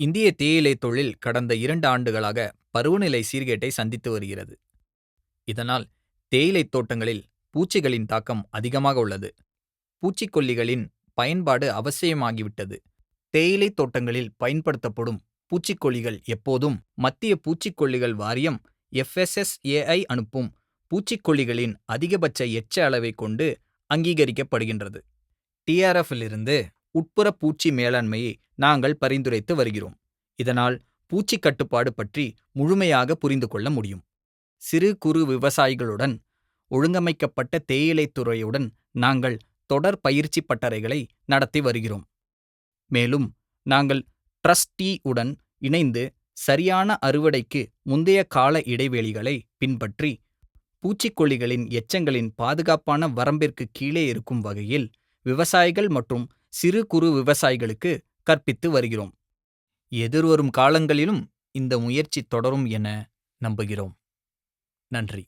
இந்திய தேயிலை தொழில் கடந்த 2 ஆண்டுகளாக பருவநிலை சீர்கேட்டை சந்தித்து வருகிறது. இதனால் தேயிலைத் தோட்டங்களில் பூச்சிகளின் தாக்கம் அதிகமாக உள்ளது. பூச்சிக்கொல்லிகளின் பயன்பாடு அவசியமாகிவிட்டது. தேயிலைத் தோட்டங்களில் பயன்படுத்தப்படும் பூச்சிக்கொல்லிகள் எப்போதும் மத்திய பூச்சிக்கொல்லிகள் வாரியம் FSSAI அனுப்பும் பூச்சிக்கொல்லிகளின் அதிகபட்ச எச்ச அளவைக் கொண்டு அங்கீகரிக்கப்படுகின்றது. TRFலிருந்து உட்புற பூச்சி மேலாண்மையை நாங்கள் பரிந்துரைத்து வருகிறோம். இதனால் பூச்சி கட்டுப்பாடு பற்றி முழுமையாக புரிந்து கொள்ள முடியும். சிறு குறு விவசாயிகளுடன் ஒழுங்கமைக்கப்பட்ட தேயிலைத் துறையுடன் நாங்கள் தொடர் பயிற்சி பட்டறைகளை நடத்தி வருகிறோம். மேலும் நாங்கள் ட்ரஸ்ட் உடன் இணைந்து சரியான அறுவடைக்கு முந்தைய கால இடைவெளிகளை பின்பற்றி பூச்சிக்கொல்லிகளின் எச்சங்களின் பாதுகாப்பான வரம்பிற்கு கீழே இருக்கும் வகையில் விவசாயிகள் மற்றும் சிறு குறு விவசாயிகளுக்கு கற்பித்து வருகிறோம். எதிர்வரும் காலங்களிலும் இந்த முயற்சி தொடரும் என நம்புகிறோம். நன்றி.